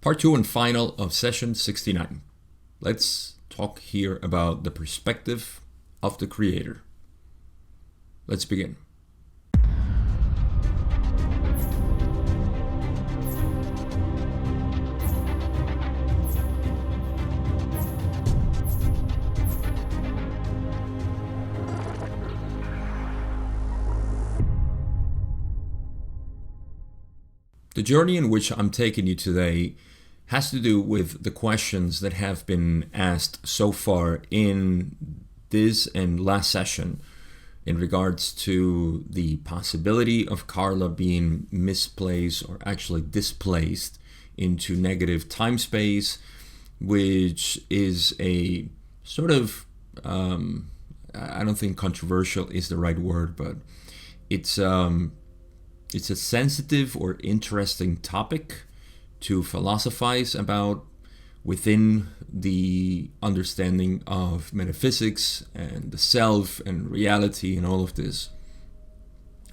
Part 2 and final of session 69. Let's talk here about the perspective of the creator. Let's begin. The journey in which I'm taking you today has to do with the questions that have been asked so far in this and last session in regards to the possibility of Carla being misplaced or actually displaced into negative time space, which is a sort of, I don't think controversial is the right word, but it's a sensitive or interesting topic to philosophize about within the understanding of metaphysics and the self and reality and all of this.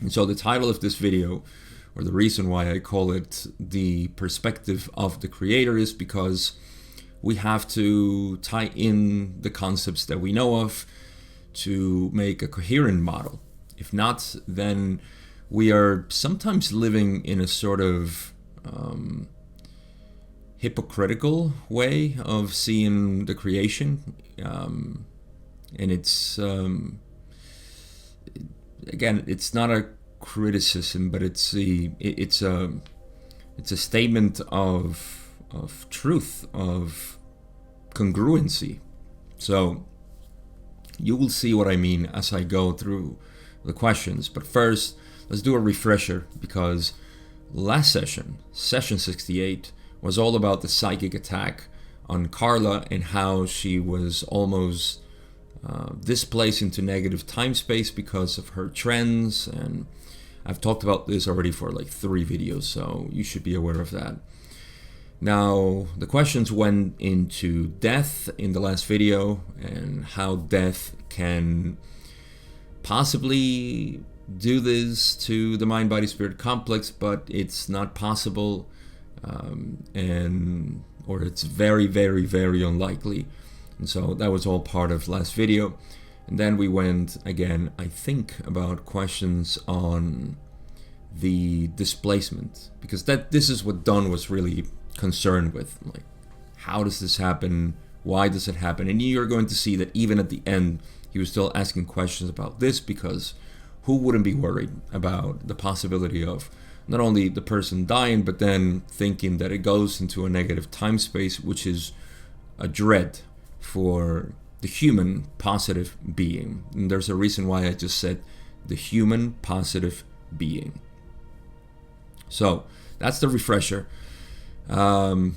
And so the title of this video, or the reason why I call it the perspective of the creator, is because we have to tie in the concepts that we know of to make a coherent model. If not, then we are sometimes living in a sort of hypocritical way of seeing the creation, and it's again, it's not a criticism, but it's a statement of truth, of congruency. So you will see what I mean as I go through the questions. But first, let's do a refresher, because last session, session 68, was all about the psychic attack on Carla and how she was almost displaced into negative time space because of her trends. And I've talked about this already for like 3 videos, so you should be aware of that. Now, the questions went into death in the last video and how death can possibly do this to the mind-body-spirit complex, but it's not possible, or it's very, very, very unlikely. And so that was all part of last video. And then we went again, I think, about questions on the displacement, because this is what Don was really concerned with. Like, how does this happen? Why does it happen? And you're going to see that even at the end, he was still asking questions about this, because who wouldn't be worried about the possibility of not only the person dying, but then thinking that it goes into a negative time space, which is a dread for the human positive being. And there's a reason why I just said the human positive being. So that's the refresher. I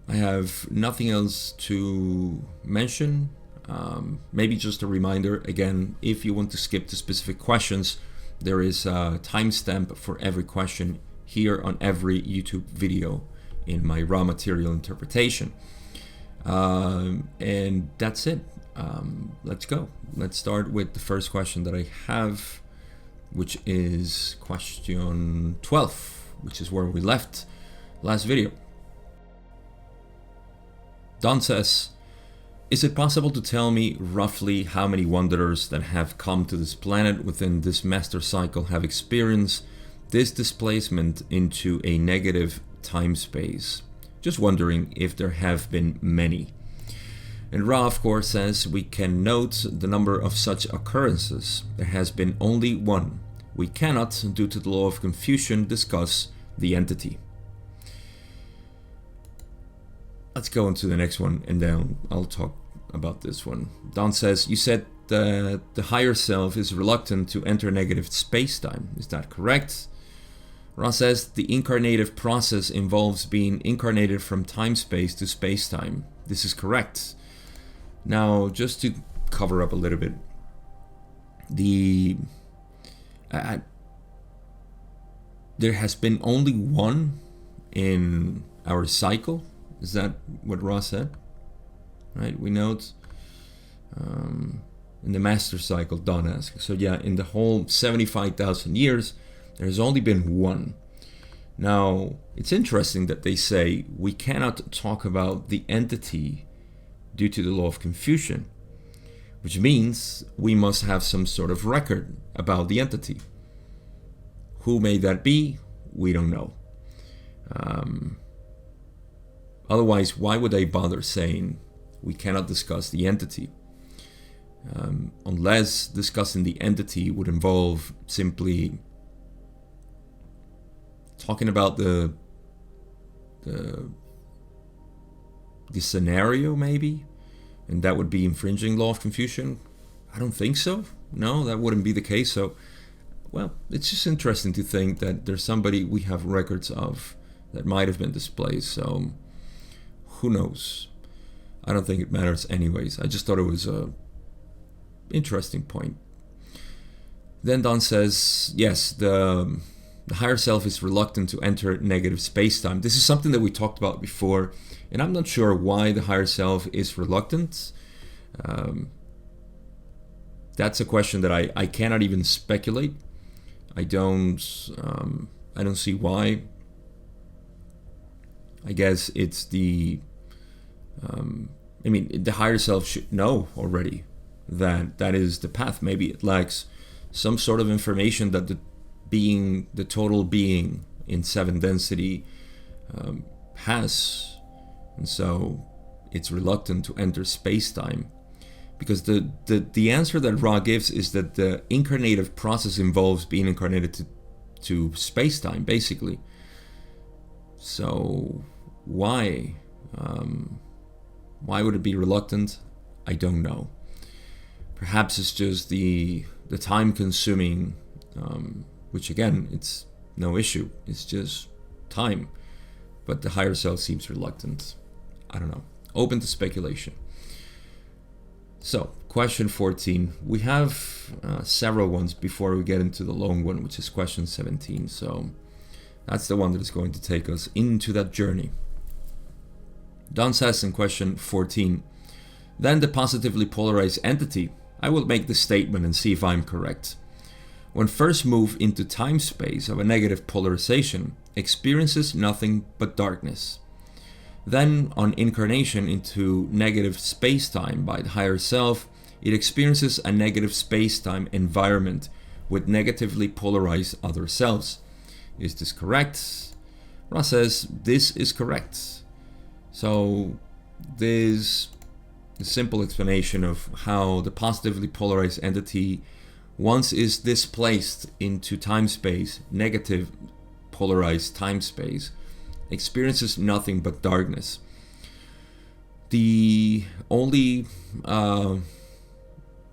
have nothing else to mention. Maybe just a reminder, again, if you want to skip to specific questions, there is a timestamp for every question here on every YouTube video in my raw material interpretation. And that's it. Let's go. Let's start with the first question that I have, which is question 12, which is where we left last video. Don says, is it possible to tell me roughly how many wanderers that have come to this planet within this master cycle have experienced this displacement into a negative time space? Just wondering if there have been many. And Ra, of course, says we can note the number of such occurrences. There has been only one. We cannot, due to the law of Confucian, discuss the entity. Let's go into the next one, and then I'll talk about this one. Don says, you said that the higher self is reluctant to enter negative space-time. Is that correct? Ra says, the incarnative process involves being incarnated from time-space to space-time. This is correct. Now, just to cover up a little bit, there has been only one in our cycle. Is that what Ross said? Right, we note in the master cycle, Don asks. So yeah, in the whole 75,000 years, there has only been one. Now, it's interesting that they say we cannot talk about the entity due to the law of confusion, which means we must have some sort of record about the entity. Who may that be? We don't know. Otherwise, why would they bother saying we cannot discuss the entity? Unless discussing the entity would involve simply talking about the scenario, maybe, and that would be infringing law of confusion. I don't think so. No, that wouldn't be the case. So, well, it's just interesting to think that there's somebody we have records of that might have been displayed. So, who knows? I don't think it matters anyways. I just thought it was a interesting point. Then Don says, yes, the higher self is reluctant to enter negative space-time. This is something that we talked about before, and I'm not sure why the higher self is reluctant. That's a question that I cannot even speculate. I don't see why. I guess it's the higher self should know already that is the path. Maybe it lacks some sort of information that the total being in 7 density has, and so it's reluctant to enter space-time, because the answer that Ra gives is that the incarnative process involves being incarnated to space-time, basically. So why would it be reluctant? I don't know. Perhaps it's just the time-consuming, which again, it's no issue. It's just time. But the higher self seems reluctant. I don't know. Open to speculation. So, question 14. We have several ones before we get into the long one, which is question 17. So, that's the one that is going to take us into that journey. Don says in question 14, then the positively polarized entity, I will make the statement and see if I'm correct, when first moved into time-space of a negative polarization, experiences nothing but darkness. Then, on incarnation into negative space-time by the higher self, it experiences a negative space-time environment with negatively polarized other selves. Is this correct? Ra says this is correct. So, this the simple explanation of how the positively polarized entity, once is displaced into time-space, negative polarized time-space, experiences nothing but darkness. The only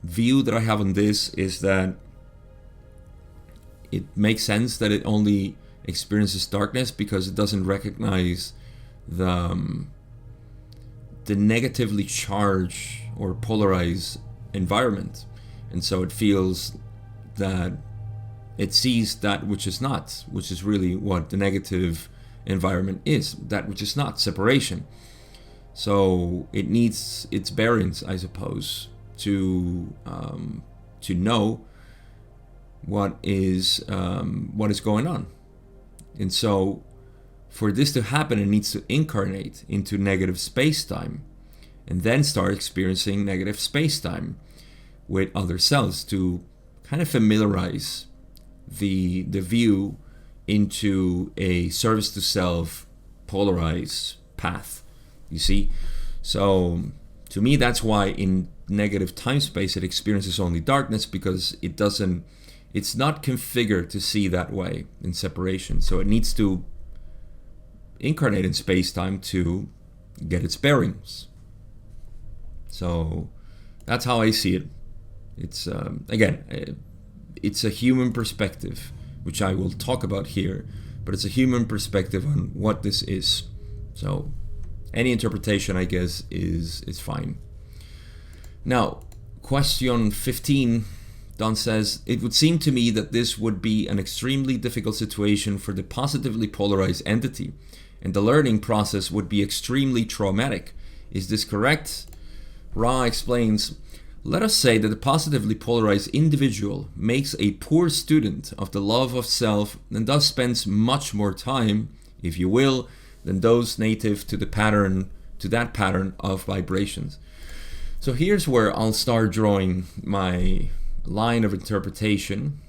view that I have on this is that it makes sense that it only experiences darkness because it doesn't recognize the negatively charged or polarized environment, and so it feels that it sees that which is not, which is really what the negative environment is, that which is not, separation. So it needs its bearings, I suppose, to know what is going on. And so for this to happen, it needs to incarnate into negative space-time and then start experiencing negative space-time with other selves to kind of familiarize the view into a service to self polarized path, you see. So to me, that's why in negative time space it experiences only darkness, because it's not configured to see that way in separation. So it needs to incarnate in space-time to get its bearings. So that's how I see it. It's again, it's a human perspective, which I will talk about here, but it's a human perspective on what this is. So any interpretation, I guess, is fine. Now, question 15, Don says, it would seem to me that this would be an extremely difficult situation for the positively polarized entity, and the learning process would be extremely traumatic. Is this correct? Ra explains, Let us say that the positively polarized individual makes a poor student of the love of self and thus spends much more time, if you will, than those native to that pattern of vibrations. So here's where I'll start drawing my line of interpretation,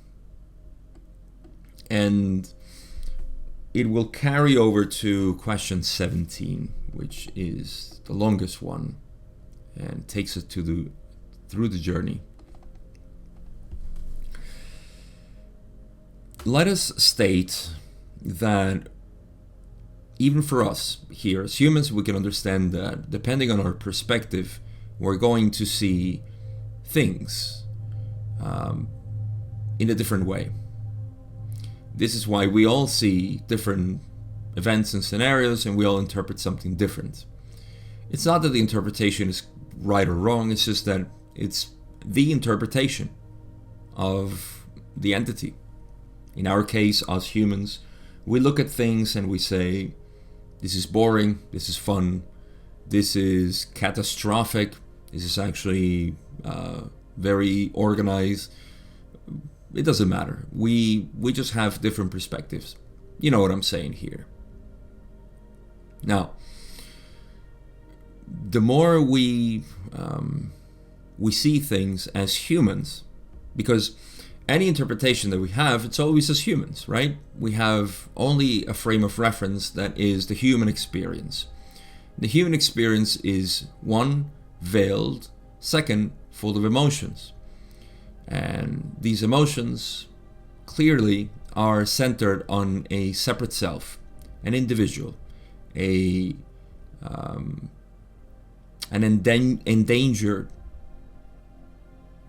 and it will carry over to question 17, which is the longest one and takes us through the journey. Let us state that even for us here as humans, we can understand that depending on our perspective, we're going to see things in a different way. This is why we all see different events and scenarios, and we all interpret something different. It's not that the interpretation is right or wrong, it's just that it's the interpretation of the entity. In our case, us humans, we look at things and we say, this is boring, this is fun, this is catastrophic, this is actually very organized. It doesn't matter. We just have different perspectives. You know what I'm saying here. Now, the more we see things as humans, because any interpretation that we have, it's always as humans, right? We have only a frame of reference that is the human experience. The human experience is one, veiled, second, full of emotions. And these emotions clearly are centered on a separate self, an individual, an endangered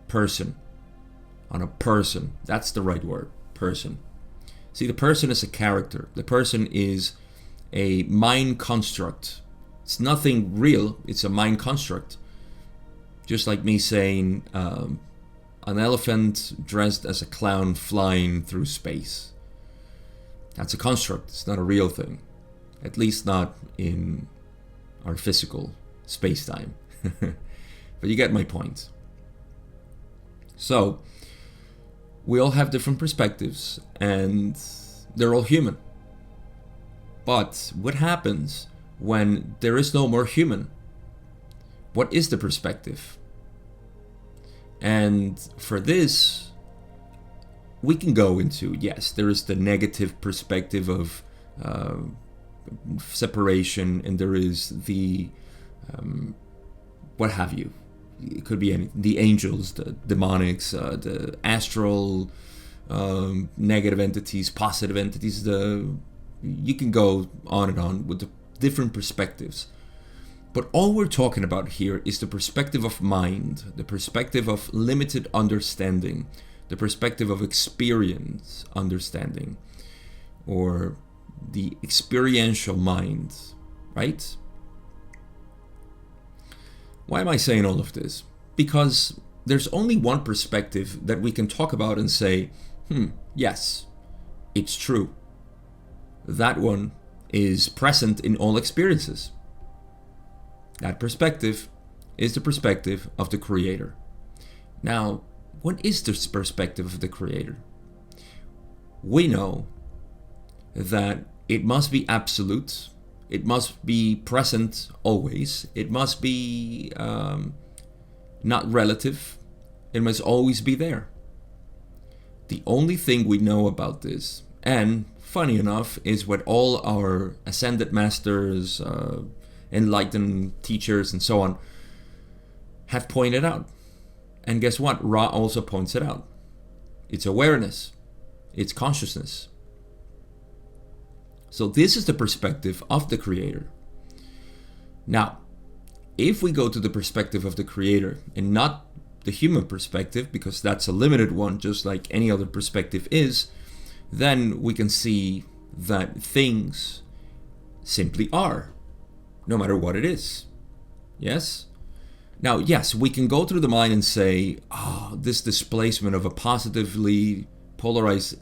person, on a person. That's the right word, person. See, the person is a character. The person is a mind construct. It's nothing real. It's a mind construct. Just like me saying an elephant dressed as a clown flying through space. That's a construct. It's not a real thing. At least not in our physical space-time. But you get my point. So, we all have different perspectives, and they're all human. But what happens when there is no more human? What is the perspective? And for this, we can go into, yes, there is the negative perspective of separation, and there is the, what have you. It could be the angels, the demonics, the astral negative entities, positive entities. You can go on and on with the different perspectives. But all we're talking about here is the perspective of mind, the perspective of limited understanding, the perspective of experience understanding, or the experiential mind, right? Why am I saying all of this? Because there's only one perspective that we can talk about and say, yes, it's true. That one is present in all experiences. That perspective is the perspective of the Creator. Now, what is this perspective of the Creator? We know that it must be absolute. It must be present always. It must be not relative. It must always be there. The only thing we know about this, and funny enough, is what all our ascended masters, enlightened teachers, and so on have pointed out. And guess what? Ra also points it out. It's awareness. It's consciousness. So this is the perspective of the Creator. Now, if we go to the perspective of the Creator and not the human perspective, because that's a limited one, just like any other perspective is, then we can see that things simply are, no matter what it is. Yes? Now, yes, we can go through the mind and say, this displacement of a positively polarized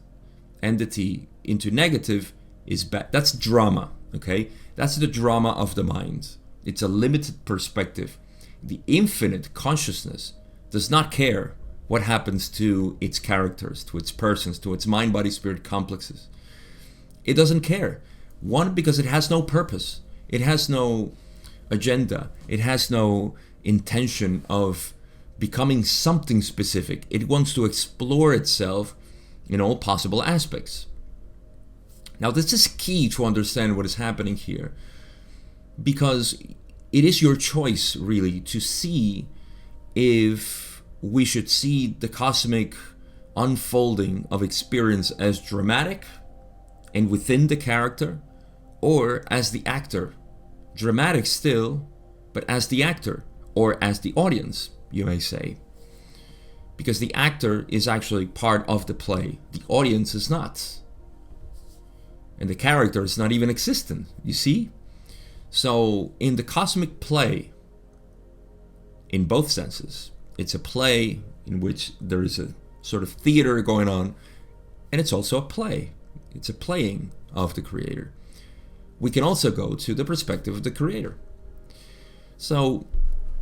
entity into negative is bad. That's drama, okay? That's the drama of the mind. It's a limited perspective. The infinite consciousness does not care what happens to its characters, to its persons, to its mind, body, spirit complexes. It doesn't care. One, because it has no purpose. It has no agenda. It has no intention of becoming something specific. It wants to explore itself in all possible aspects. Now, this is key to understand what is happening here, because it is your choice, really, to see if we should see the cosmic unfolding of experience as dramatic and within the character, or as the actor. Dramatic still, but as the actor, or as the audience, you may say. Because the actor is actually part of the play. The audience is not. And the character is not even existent, you see? So in the cosmic play, in both senses, it's a play in which there is a sort of theater going on, and it's also a play. It's a playing of the creator. We can also go to the perspective of the creator. So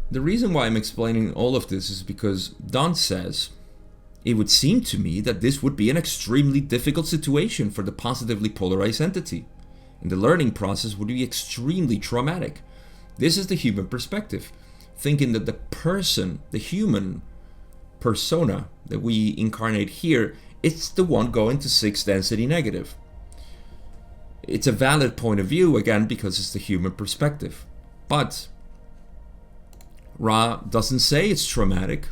the reason why I'm explaining all of this is because Don says, it would seem to me that this would be an extremely difficult situation for the positively polarized entity, and the learning process would be extremely traumatic. This is the human perspective, thinking that the person, the human persona that we incarnate here, it's the one going to 6 density negative. It's a valid point of view, again, because it's the human perspective. But Ra doesn't say it's traumatic.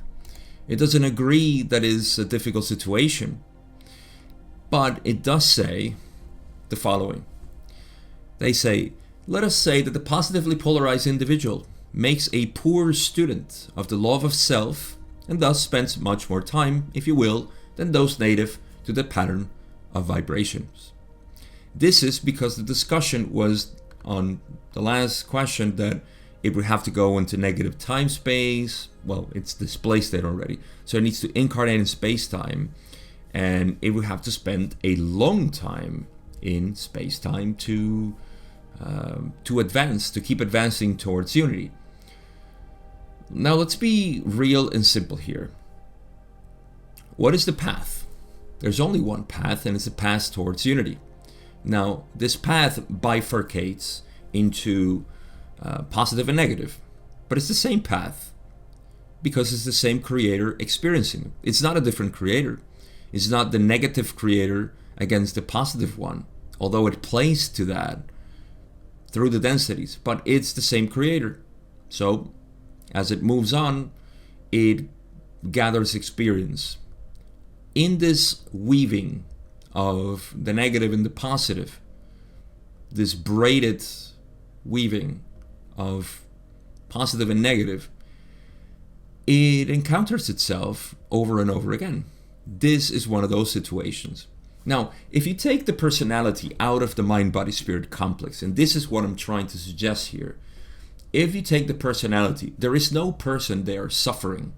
It doesn't agree that it's a difficult situation. But it does say the following. They say, let us say that the positively polarized individual makes a poor student of the law of self, and thus spends much more time, if you will, than those native to the pattern of vibrations. This is because the discussion was on the last question that it would have to go into negative time space. Well, it's displaced it already. So it needs to incarnate in space-time, and it would have to spend a long time in space-time to advance, to keep advancing towards unity. Now let's be real and simple here. What is the path? There's only one path, and it's a path towards unity. Now, this path bifurcates into positive and negative, but it's the same path because it's the same creator experiencing it. It's not a different creator. It's not the negative creator against the positive one, although it plays to that through the densities, but it's the same creator. So as it moves on, it gathers experience. In this weaving of the negative and the positive, this braided weaving of positive and negative, it encounters itself over and over again. This is one of those situations. Now, if you take the personality out of the mind-body-spirit complex, and this is what I'm trying to suggest here, if you take the personality, there is no person there suffering.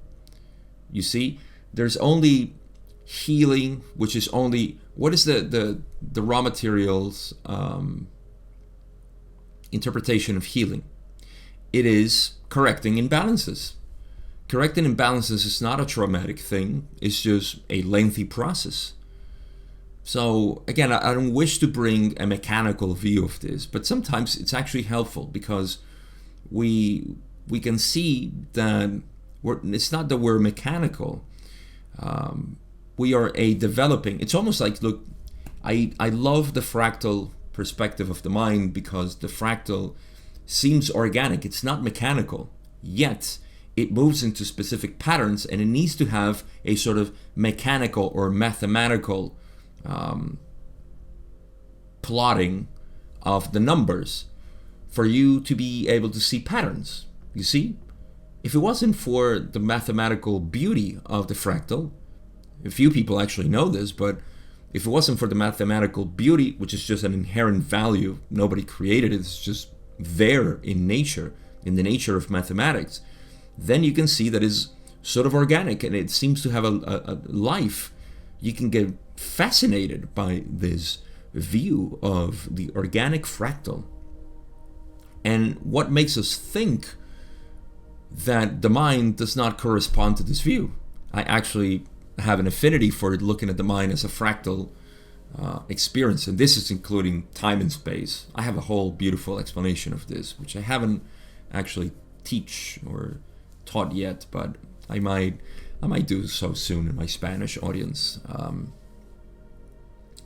You see, there's only healing, which is only, what is the raw materials interpretation of healing? It is correcting imbalances. Correcting imbalances is not a traumatic thing. It's just a lengthy process. So again, I don't wish to bring a mechanical view of this, but sometimes it's actually helpful because we can see that it's not that we're mechanical. We are a developing. It's almost like, look, I love the fractal perspective of the mind because the fractal seems organic. It's not mechanical, yet it moves into specific patterns, and it needs to have a sort of mechanical or mathematical plotting of the numbers for you to be able to see patterns. You see, if it wasn't for the mathematical beauty of the fractal, a few people actually know this, but if it wasn't for the mathematical beauty, which is just an inherent value, nobody created it, it's just there in nature, in the nature of mathematics, then you can see that it's sort of organic and it seems to have a life. You can get fascinated by this view of the organic fractal. And what makes us think that the mind does not correspond to this view. I actually have an affinity for looking at the mind as a fractal experience, and this is including time and space. I have a whole beautiful explanation of this, which I haven't actually teach or taught yet, but I might do so soon in my Spanish audience.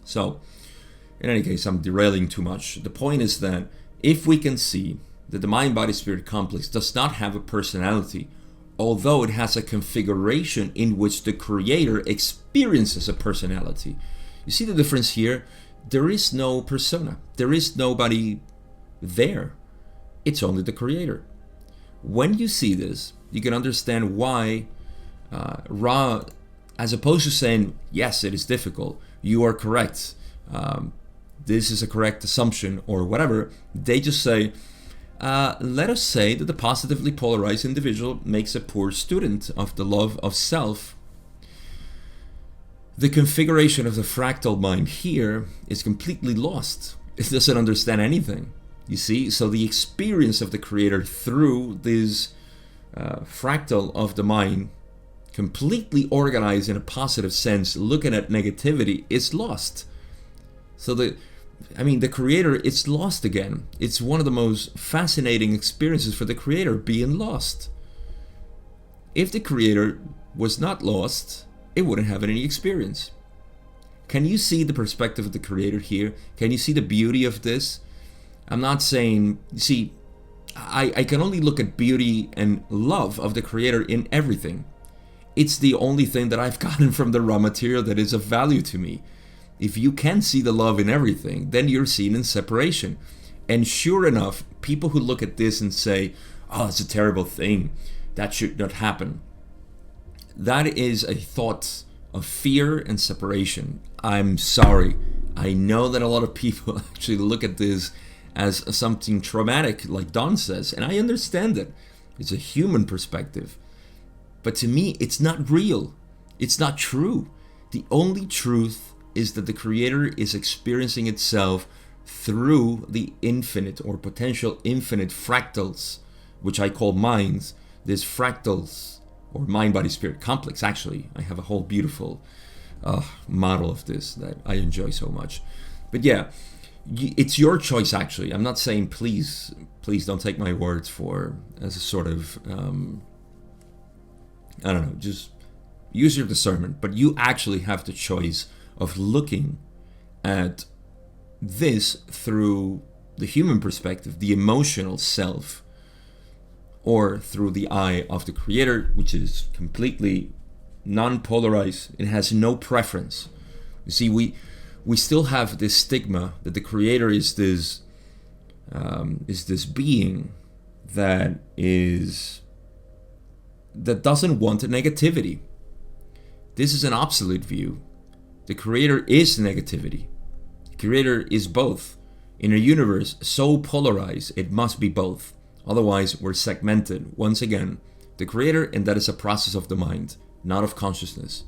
So, in any case, I'm derailing too much. The point is that if we can see that the mind-body-spirit complex does not have a personality, although it has a configuration in which the creator experiences a personality. You see the difference here? There is no persona. There is nobody there. It's only the creator. When you see this, you can understand why Ra, as opposed to saying, yes, it is difficult, you are correct, this is a correct assumption, or whatever, they just say, let us say that the positively polarized individual makes a poor student of the love of self. The configuration of the fractal mind here is completely lost. It doesn't understand anything. You see, so the experience of the creator through this fractal of the mind, completely organized in a positive sense, looking at negativity, is lost. So the creator, it's lost again. It's one of the most fascinating experiences for the creator, being lost. If the creator was not lost, it wouldn't have any experience. Can you see the perspective of the creator here? Can you see the beauty of this? I'm not saying, see, I can only look at beauty and love of the creator in everything. It's the only thing that I've gotten from the raw material that is of value to me. If you can see the love in everything, then you're seen in separation. And sure enough, people who look at this and say, oh, it's a terrible thing, that should not happen, that is a thought of fear and separation. I'm sorry. I know that a lot of people actually look at this as something traumatic, like Don says, and I understand it. It's a human perspective. But to me, it's not real. It's not true. The only truth is that the creator is experiencing itself through the infinite or potential infinite fractals, which I call minds. These fractals, or mind-body-spirit complex, actually. I have a whole beautiful model of this that I enjoy so much. But yeah, it's your choice, actually. I'm not saying please don't take my words for as a sort of, I don't know, just use your discernment. But you actually have the choice of looking at this through the human perspective, the emotional self, or through the eye of the creator, which is completely non-polarized. It has no preference. You see, we still have this stigma that the creator is this being that doesn't want negativity. This is an obsolete view. The creator is negativity. The creator is both. In a universe so polarized, it must be both. Otherwise, we're segmented. Once again, the creator, and that is a process of the mind, not of consciousness.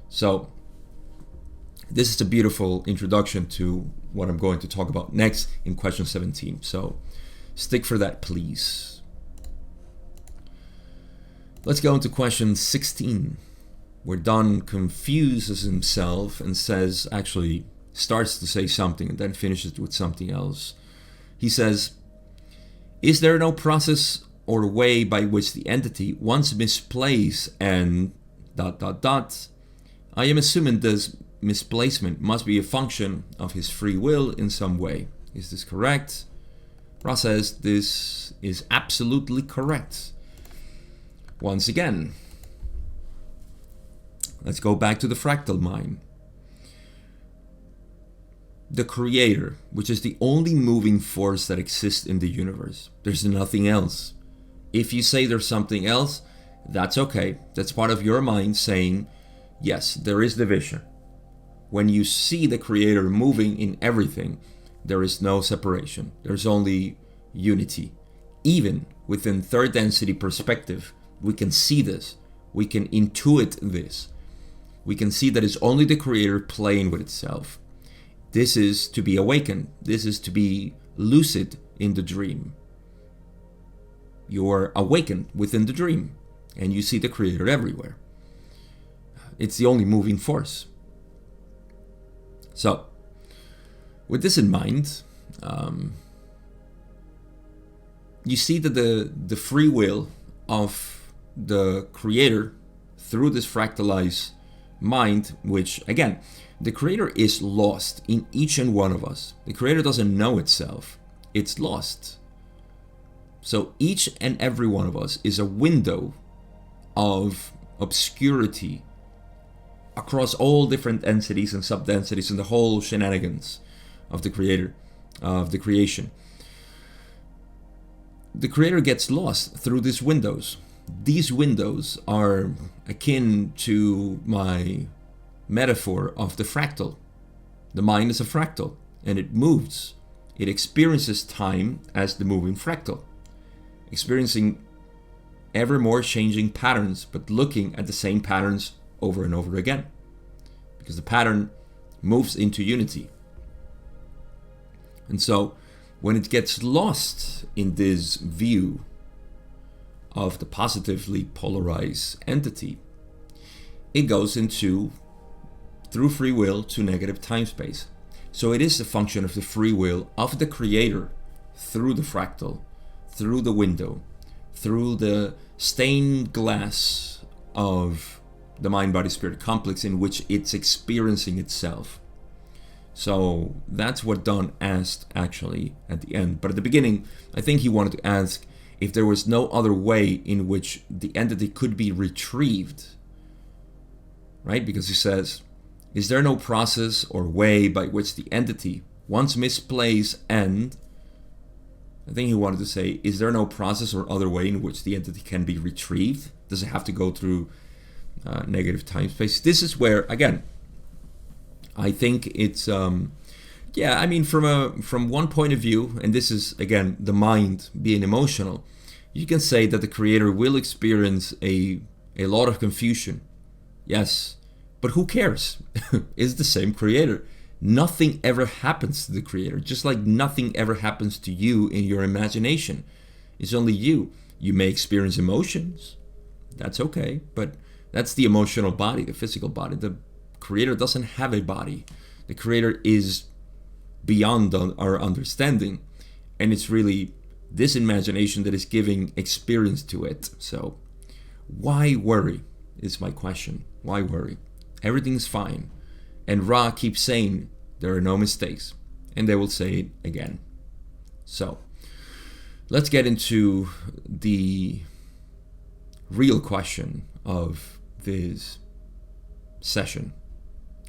So, this is a beautiful introduction to what I'm going to talk about next in question 17. So, stick for that, please. Let's go into question 16, where Don confuses himself and says, actually starts to say something and then finishes with something else. He says, is there no process or way by which the entity, once misplaced and ... I am assuming this misplacement must be a function of his free will in some way. Is this correct? Ra says this is absolutely correct. Once again, let's go back to the fractal mind. The creator, which is the only moving force that exists in the universe. There's nothing else. If you say there's something else, that's okay. That's part of your mind saying, yes, there is division. When you see the creator moving in everything, there is no separation. There's only unity. Even within third density perspective, we can see this. We can intuit this. We can see that it's only the creator playing with itself. This is to be awakened. This is to be lucid in the dream. you're awakened within the dream and you see the Creator everywhere. It's the only moving force. So, with this in mind, you see that the free will of the Creator through this fractalized mind, which again, the Creator is lost in each and one of us. The Creator doesn't know itself. It's lost. So each and every one of us is a window of obscurity across all different densities and subdensities and the whole shenanigans of the Creator, of the creation. The Creator gets lost through these windows. These windows are akin to my metaphor of the fractal. The mind is a fractal and it moves. It experiences time as the moving fractal, experiencing ever more changing patterns, but looking at the same patterns over and over again, because the pattern moves into unity. And so when it gets lost in this view of the positively polarized entity, it goes into, through free will, to negative time space. So it is a function of the free will of the Creator through the fractal, through the window, through the stained glass of the mind-body-spirit complex in which it's experiencing itself. So that's what Don asked actually at the end. But at the beginning, I think he wanted to ask if there was no other way in which the entity could be retrieved, right? Because he says, is there no process or way by which the entity, once misplaced, and I think he wanted to say, is there no process or other way in which the entity can be retrieved? Does it have to go through negative time space? This is where, again, I think it's, from one point of view, and this is, again, the mind being emotional, you can say that the Creator will experience a lot of confusion. Yes, but who cares? It's the same Creator. Nothing ever happens to the Creator, just like nothing ever happens to you in your imagination. It's only you. You may experience emotions. That's okay, but that's the emotional body, the physical body. The Creator doesn't have a body. The Creator is beyond our understanding, and it's really this imagination that is giving experience to it. So why worry is my question. Why worry? Everything's fine. And Ra keeps saying there are no mistakes, and they will say it again. So let's get into the real question of this session,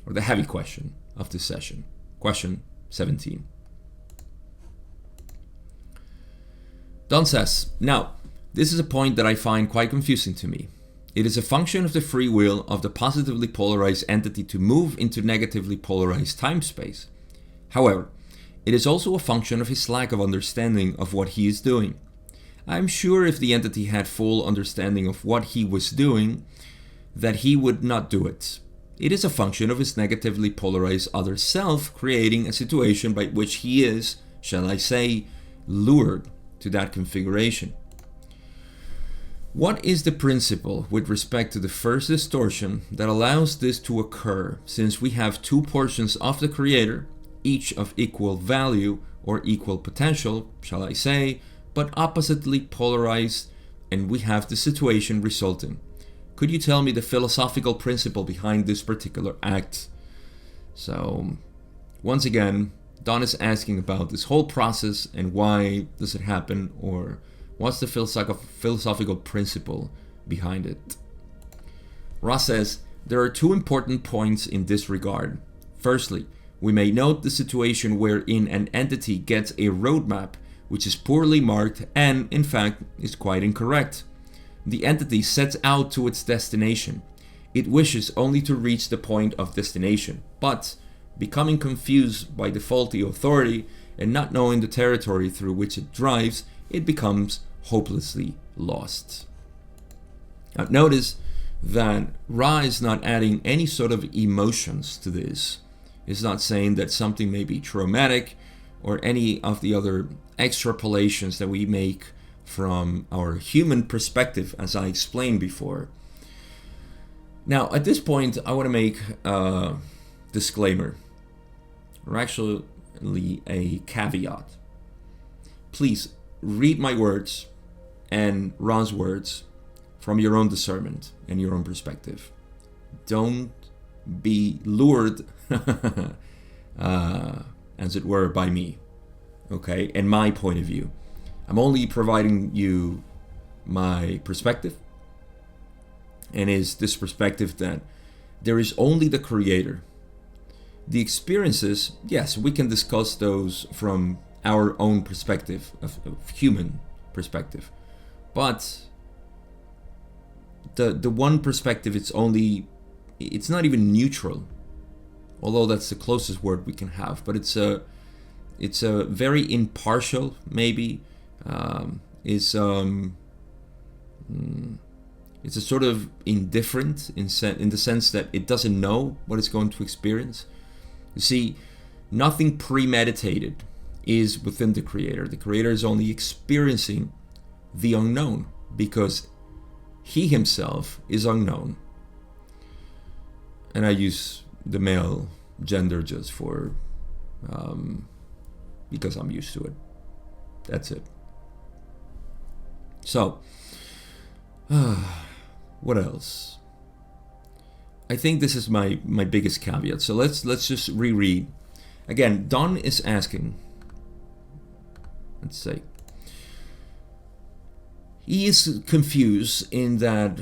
or the heavy question of this session. Question 17. Don says, now, this is a point that I find quite confusing to me. It is a function of the free will of the positively polarized entity to move into negatively polarized time-space. However, it is also a function of his lack of understanding of what he is doing. I am sure if the entity had full understanding of what he was doing, that he would not do it. It is a function of his negatively polarized other self creating a situation by which he is, shall I say, lured to that configuration. What is the principle with respect to the first distortion that allows this to occur, since we have two portions of the Creator, each of equal value or equal potential, shall I say, but oppositely polarized, and we have the situation resulting? Could you tell me the philosophical principle behind this particular act? So, once again, Don is asking about this whole process and why does it happen, or what's the philosophical principle behind it? Ross says, there are two important points in this regard. Firstly, we may note the situation wherein an entity gets a roadmap which is poorly marked and, in fact, is quite incorrect. The entity sets out to its destination. It wishes only to reach the point of destination, but, becoming confused by the faulty authority and not knowing the territory through which it drives, it becomes hopelessly lost. Now notice that Ra is not adding any sort of emotions to this. It's not saying that something may be traumatic or any of the other extrapolations that we make from our human perspective, as I explained before. Now, at this point, I want to make a disclaimer, or actually a caveat. Please read my words and Ron's words from your own discernment and your own perspective. Don't be lured, as it were, by me, okay, and my point of view. I'm only providing you my perspective, and is this perspective that there is only the Creator. The experiences, yes, we can discuss those from our own perspective, of human perspective, but the one perspective, it's not even neutral, although that's the closest word we can have, but it's a very impartial, maybe. It's a sort of indifferent in the sense that it doesn't know what it's going to experience. You see, nothing premeditated is within the Creator. The Creator is only experiencing the unknown because He Himself is unknown. And I use the male gender just for because I'm used to it. That's it. So, what else? I think this is my biggest caveat. So let's just reread. Again, Don is asking, let's say, he is confused in that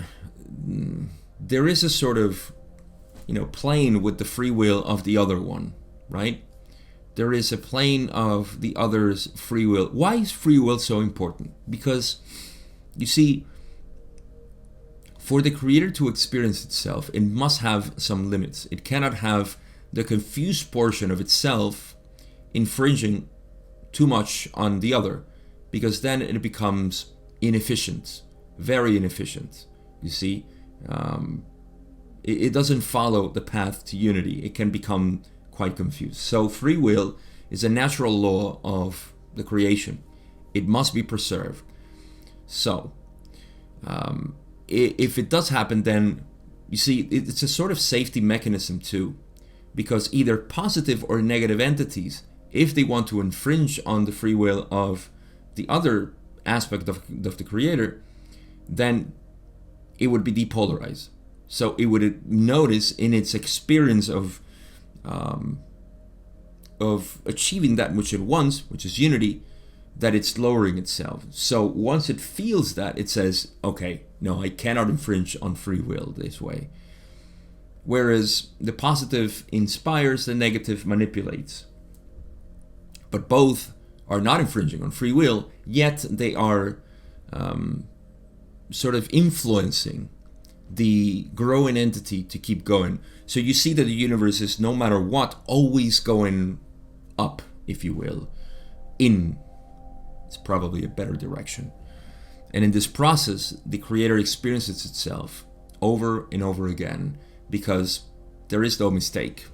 there is a sort of, plane with the free will of the other one, right? There is a plane of the other's free will. Why is free will so important? Because, you see, for the Creator to experience itself, it must have some limits. It cannot have the confused portion of itself infringing too much on the other, because then it becomes inefficient, very inefficient. You see, it doesn't follow the path to unity. It can become quite confused. So free will is a natural law of the creation. It must be preserved. So, if it does happen, then you see it's a sort of safety mechanism too, because either positive or negative entities, if they want to infringe on the free will of the other aspect of the Creator, then it would be depolarized. So it would notice in its experience of achieving that which it wants, which is unity, that it's lowering itself. So once it feels that, it says, okay, no, I cannot infringe on free will this way. Whereas the positive inspires, the negative manipulates. But both are not infringing on free will, yet they are sort of influencing the growing entity to keep going. So you see that the universe is, no matter what, always going up, if you will. It's probably a better direction. And in this process, the Creator experiences itself over and over again, because there is no mistake.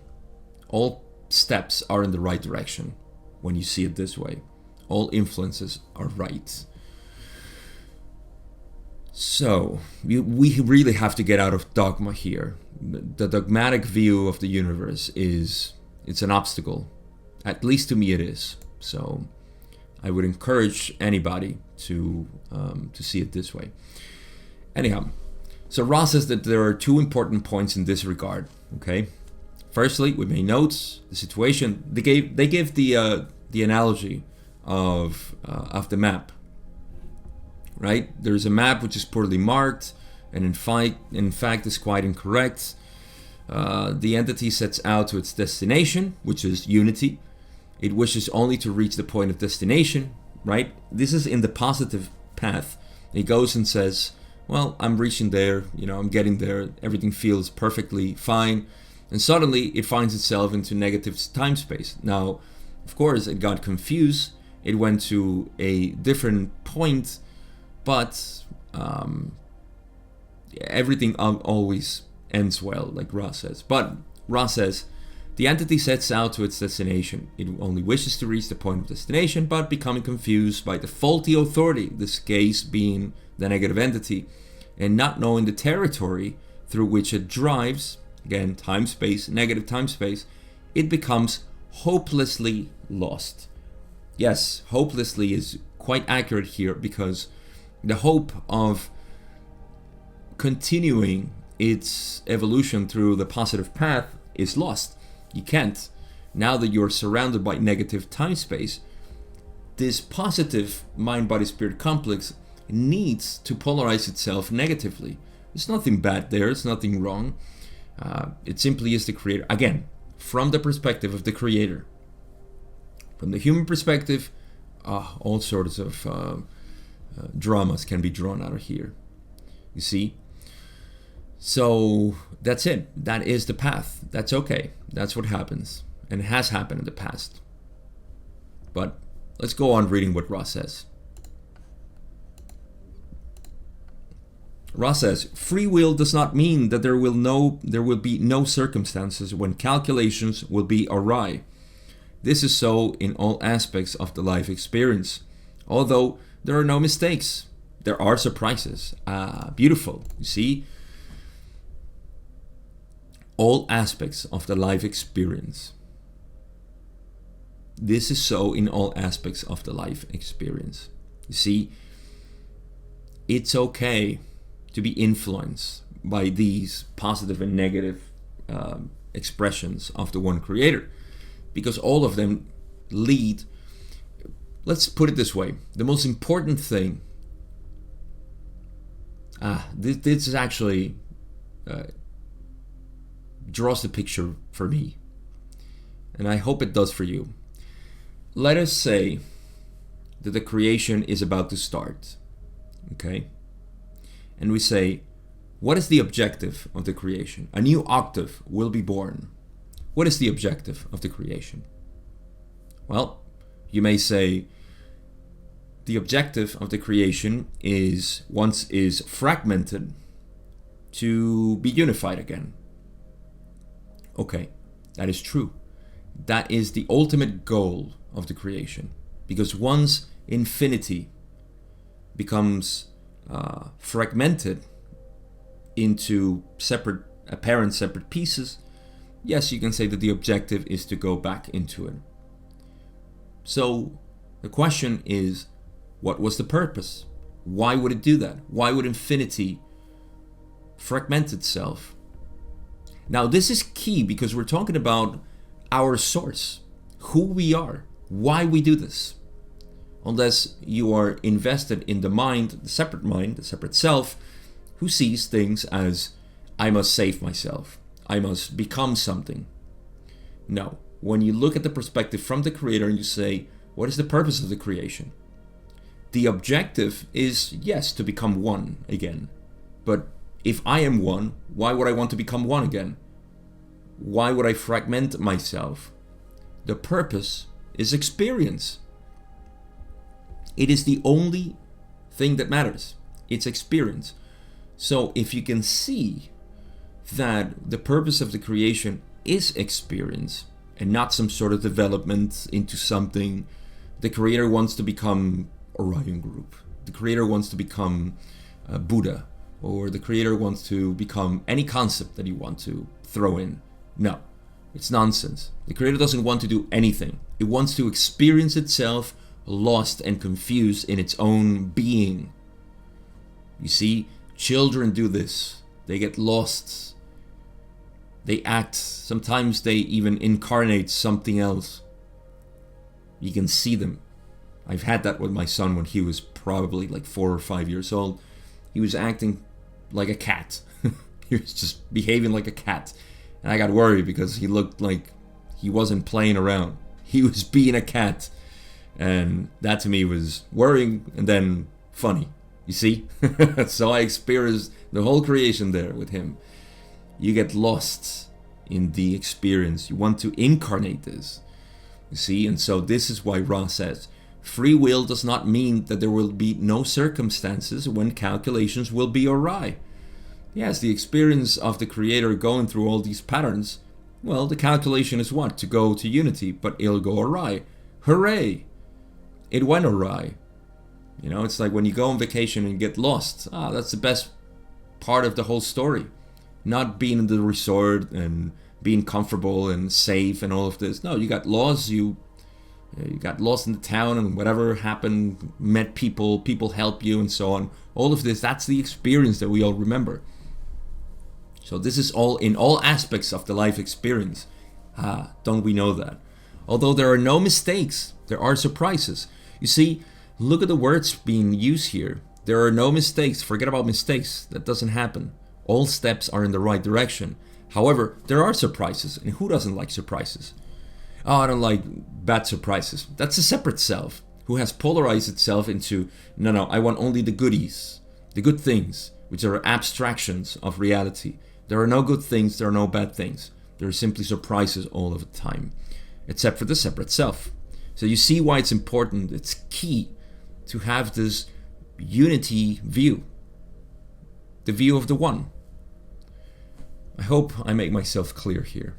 All steps are in the right direction when you see it this way. All influences are right. So, we really have to get out of dogma here. The dogmatic view of the universe it's an obstacle. At least to me it is. So, I would encourage anybody to see it this way. Anyhow, so Ross says that there are two important points in this regard. Okay, firstly, we may note the situation. They gave the analogy of the map. Right? There's a map which is poorly marked, and in fact is quite incorrect. The entity sets out to its destination, which is unity. It wishes only to reach the point of destination, right? This is in the positive path. It goes and says, well, I'm reaching there, I'm getting there, everything feels perfectly fine. And suddenly it finds itself into negative time space. Now, of course, it got confused. It went to a different point, but everything always ends well, like Ross says. But Ross says, The entity sets out to its destination. It only wishes to reach the point of destination, but becoming confused by the faulty authority, this case being the negative entity, and not knowing the territory through which it drives, again, time space, negative time space, it becomes hopelessly lost. Yes, hopelessly is quite accurate here, because the hope of continuing its evolution through the positive path is lost. You can't. Now that you're surrounded by negative time space, this positive mind-body-spirit complex needs to polarize itself negatively. There's nothing bad there, it's nothing wrong. It simply is the creator. Again, from the perspective of the creator. From the human perspective, all sorts of dramas can be drawn out of here. You see? So that's it. That is the path. That's okay. That's what happens. And it has happened in the past. But let's go on reading what Ross says. Ross says, free will does not mean that there will be no circumstances when calculations will be awry. This is so in all aspects of the life experience. Although there are no mistakes, there are surprises. Beautiful. You see? All aspects of the life experience. This is so in all aspects of the life experience. You see, it's okay to be influenced by these positive and negative expressions of the one creator, because all of them lead. Let's put it this way: the most important thing. This is actually draws the picture for me, and I hope it does for you. Let us say that the creation is about to start, okay? And we say, what is the objective of the creation? A new octave will be born. What is the objective of the creation? Well, you may say, the objective of the creation is, once is fragmented, to be unified again. Okay, that is true. That is the ultimate goal of the creation. Because once infinity becomes fragmented into apparent separate pieces, yes, you can say that the objective is to go back into it. So the question is, what was the purpose? Why would it do that? Why would infinity fragment itself? Now, this is key, because we're talking about our source, who we are, why we do this. Unless you are invested in the mind, the separate self, who sees things as, I must save myself, I must become something. No, when you look at the perspective from the creator and you say, what is the purpose of the creation? The objective is, yes, to become one again. But if I am one, why would I want to become one again? Why would I fragment myself? The purpose is experience. It is the only thing that matters. It's experience. So if you can see that the purpose of the creation is experience and not some sort of development into something, the creator wants to become Orion Group. The creator wants to become Buddha, or the creator wants to become any concept that you want to throw in. No, it's nonsense. The creator doesn't want to do anything. It wants to experience itself lost and confused in its own being. You see, children do this. They get lost. They act. Sometimes they even incarnate something else. You can see them. I've had that with my son when he was probably like 4 or 5 years old. He was acting like a cat. He was just behaving like a cat. And I got worried because he looked like he wasn't playing around. He was being a cat. And that to me was worrying and then funny. You see? So I experienced the whole creation there with him. You get lost in the experience. You want to incarnate this. You see? And so this is why Ra says, free will does not mean that there will be no circumstances when calculations will be awry. Yes, the experience of the creator going through all these patterns Well, the calculation is what? To go to unity, but it'll go awry. Hooray! It went awry. It's like when you go on vacation and you get lost. That's the best part of the whole story. Not being in the resort and being comfortable and safe and all of this. No, you got lost. You got lost in the town, and whatever happened, met people help you, and so on. All of this, that's the experience that we all remember. So this is all in all aspects of the life experience. Don't we know that? Although there are no mistakes, there are surprises. You see, look at the words being used here. There are no mistakes. Forget about mistakes. That doesn't happen. All steps are in the right direction. However, there are surprises, and who doesn't like surprises? I don't like bad surprises. That's a separate self who has polarized itself into, no, I want only the goodies, the good things, which are abstractions of reality. There are no good things, there are no bad things. There are simply surprises all of the time, except for the separate self. So you see why it's important, it's key to have this unity view, the view of the one. I hope I make myself clear here.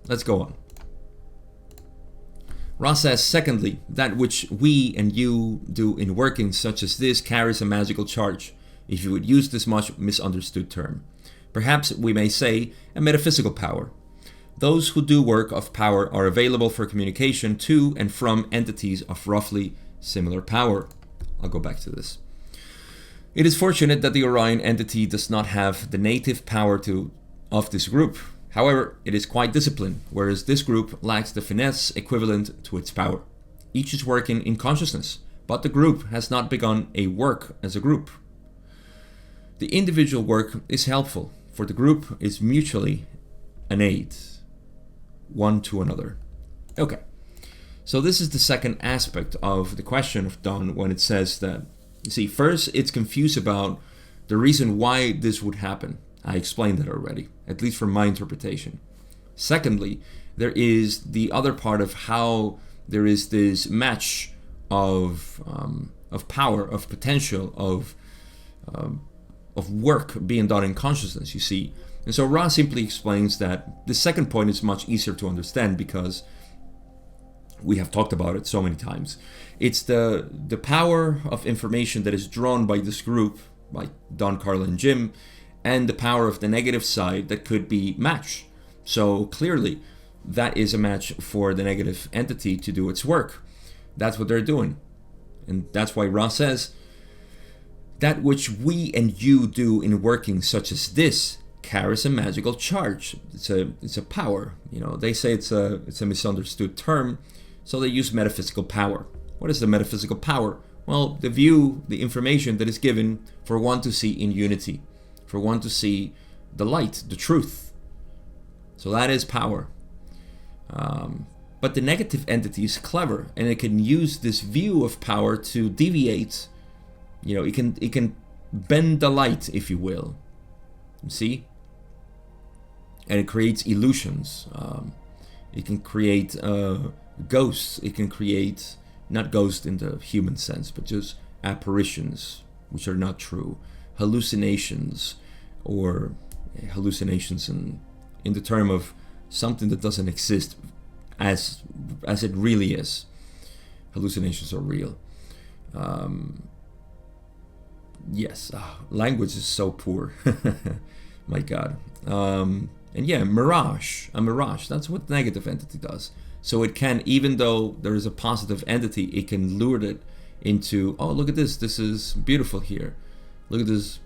Let's go on. Ra says, secondly, that which we and you do in workings such as this carries a magical charge, if you would use this much misunderstood term. Perhaps we may say a metaphysical power. Those who do work of power are available for communication to and from entities of roughly similar power. I'll go back to this. It is fortunate that the Orion entity does not have the native power of this group. However, it is quite disciplined, whereas this group lacks the finesse equivalent to its power. Each is working in consciousness, but the group has not begun a work as a group. The individual work is helpful, for the group is mutually an aid, one to another. Okay, so this is the second aspect of the question of Don when it says that, you see, first it's confused about the reason why this would happen. I explained that already, at least from my interpretation. Secondly, there is the other part of how there is this match of power, of potential, of work being done in consciousness, you see. And so Ra simply explains that the second point is much easier to understand because we have talked about it so many times. It's the power of information that is drawn by this group, by Don, Carla, and Jim, and the power of the negative side that could be matched. So clearly, that is a match for the negative entity to do its work. That's what they're doing. And that's why Ra says, that which we and you do in working such as this carries a magical charge. It's a power. They say it's a misunderstood term, so they use metaphysical power. What is the metaphysical power? Well, the information that is given for one to see in unity, for one to see the light, the truth. So that is power. But the negative entity is clever, and it can use this view of power to deviate. It can bend the light, if you will. You see? And it creates illusions. It can create ghosts. It can create, not ghosts in the human sense, but just apparitions, which are not true. Hallucinations, or hallucinations in the term of something that doesn't exist as it really is. Hallucinations are real. Yes, language is so poor. My God. And yeah, mirage, a mirage. That's what negative entity does. So it can, even though there is a positive entity, it can lure it into, oh, look at this. This is beautiful here. Look at this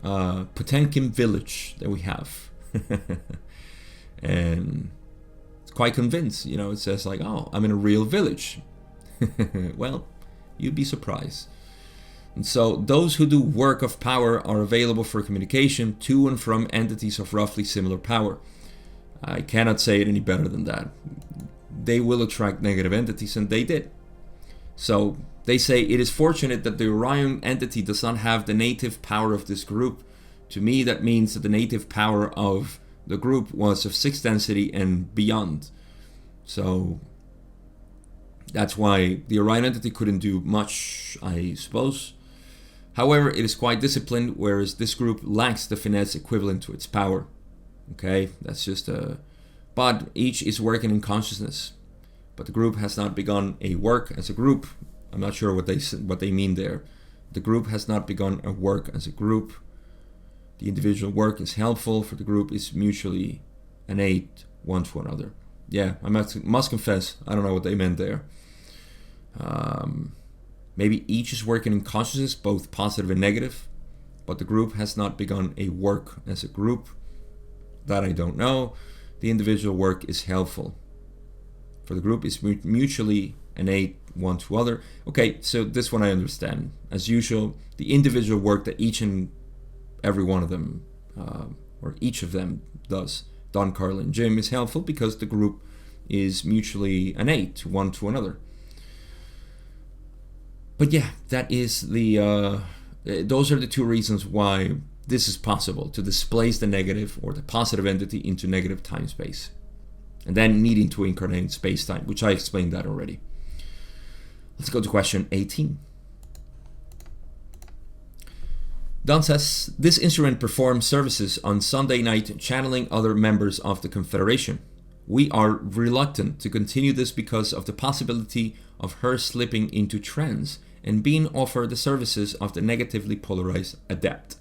Potemkin village that we have. And it's quite convinced. It says like, oh, I'm in a real village. Well, you'd be surprised. And so those who do work of power are available for communication to and from entities of roughly similar power. I cannot say it any better than that. They will attract negative entities, and they did. So they say it is fortunate that the Orion entity does not have the native power of this group. To me, that means that the native power of the group was of 6th density and beyond. So that's why the Orion entity couldn't do much, I suppose. However, it is quite disciplined, whereas this group lacks the finesse equivalent to its power. Okay, that's just a. But each is working in consciousness. But the group has not begun a work as a group. I'm not sure what they mean there. The group has not begun a work as a group. The individual work is helpful, for the group is mutually innate one to another. Yeah, I must confess, I don't know what they meant there. Maybe each is working in consciousness, both positive and negative, but the group has not begun a work as a group. That I don't know. The individual work is helpful, for the group is mutually innate one to other. Okay, so this one I understand. As usual, the individual work that each and every one of them, or each of them does, Don, Carl, and Jim, is helpful because the group is mutually innate one to another. But yeah, that is those are the two reasons why this is possible, to displace the negative or the positive entity into negative time-space. And then needing to incarnate space-time, which I explained that already. Let's go to question 18. Don says, this instrument performs services on Sunday night channeling other members of the Confederation. We are reluctant to continue this because of the possibility of her slipping into trance and being offered the services of the negatively polarized adept.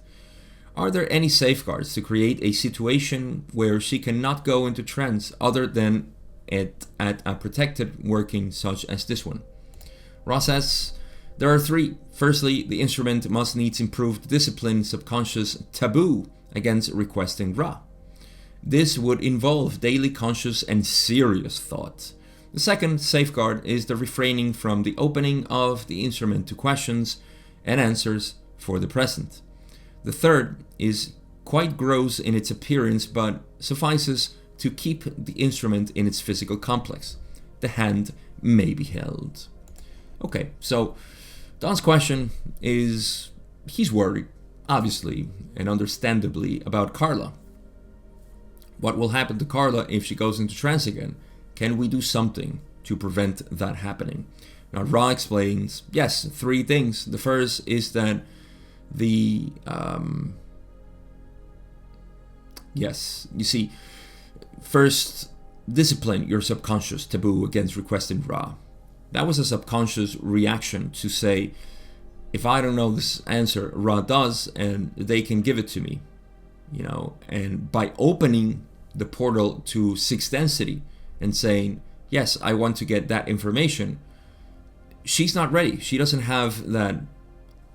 Are there any safeguards to create a situation where she cannot go into trance other than at a protected working such as this one? Ra says, there are three. Firstly, the instrument must needs improved discipline subconscious taboo against requesting Ra. This would involve daily conscious and serious thought. The second safeguard is the refraining from the opening of the instrument to questions and answers for the present. The third is quite gross in its appearance, but suffices to keep the instrument in its physical complex. The hand may be held. Okay, so Don's question is, he's worried, obviously and understandably, about Carla. What will happen to Carla if she goes into trance again? Can we do something to prevent that happening? Now, Ra explains, yes, three things. The first is that yes, you see, first, discipline your subconscious taboo against requesting Ra. That was a subconscious reaction to say, if I don't know this answer, Ra does, and they can give it to me, and by opening the portal to sixth density and saying, yes, I want to get that information, she's not ready. She doesn't have that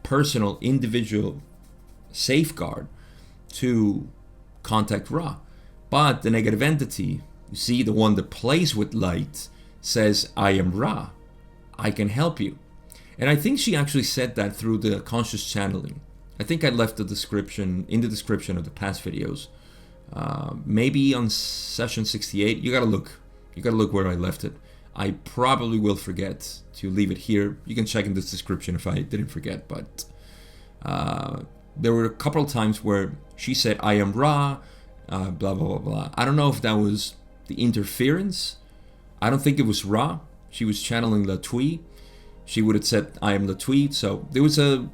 personal, individual safeguard to contact Ra. But the negative entity, you see, the one that plays with light, says, I am Ra. I can help you. And I think she actually said that through the conscious channeling. I think I left the description in the description of the past videos. Maybe on session 68. You gotta look where I left it. I probably will forget to leave it here. You can check in this description if I didn't forget, but there were a couple of times where she said, I am Ra, blah, blah, blah, blah. I don't know if that was the interference. I don't think it was Ra. She was channeling Latui. She would have said, I am Latui. So there was a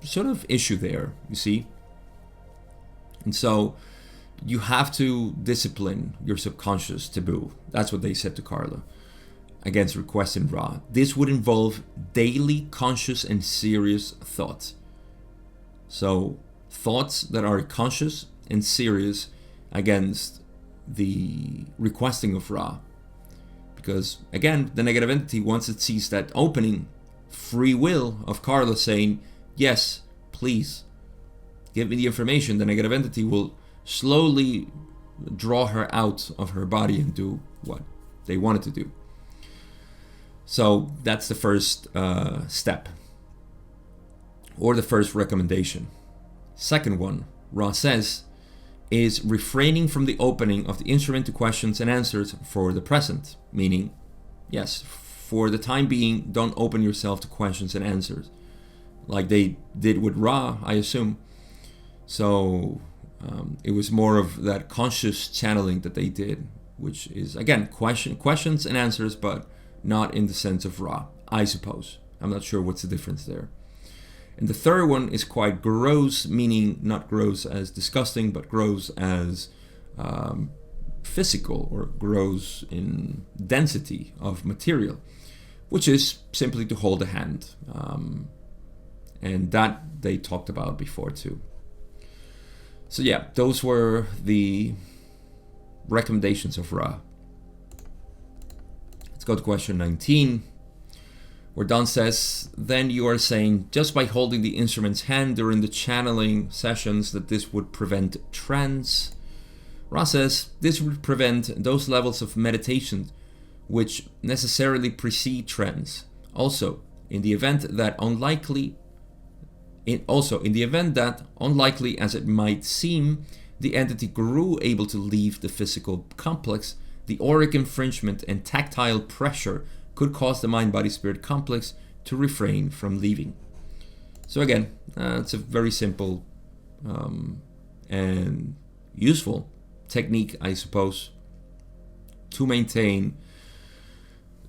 sort of issue there, you see. And so you have to discipline your subconscious taboo. That's what they said to Carla against requesting Ra. This would involve daily conscious and serious thoughts. So thoughts that are conscious and serious against the requesting of Ra. Because again, the negative entity, once it sees that opening, free will of Carla saying, yes, please, give me the information, the negative entity will slowly draw her out of her body and do what they wanted to do. So that's the first step, or the first recommendation. Second one, Ra says, is refraining from the opening of the instrument to questions and answers for the present. Meaning, yes, for the time being, don't open yourself to questions and answers. Like they did with Ra, I assume. So it was more of that conscious channeling that they did, which is, again, questions and answers, but not in the sense of Ra, I suppose. I'm not sure what's the difference there. And the third one is quite gross, meaning not gross as disgusting, but gross as physical or grows in density of material, which is simply to hold a hand. And that they talked about before too. So yeah, those were the recommendations of Ra. Let's go to question 19, where Don says, then you are saying just by holding the instrument's hand during the channeling sessions that this would prevent trance. Ra says this would prevent those levels of meditation which necessarily precede trance. Also, in the event that unlikely as it might seem, the entity grew able to leave the physical complex, the auric infringement and tactile pressure could cause the mind-body-spirit complex to refrain from leaving. So again, it's a very simple and useful technique, I suppose, to maintain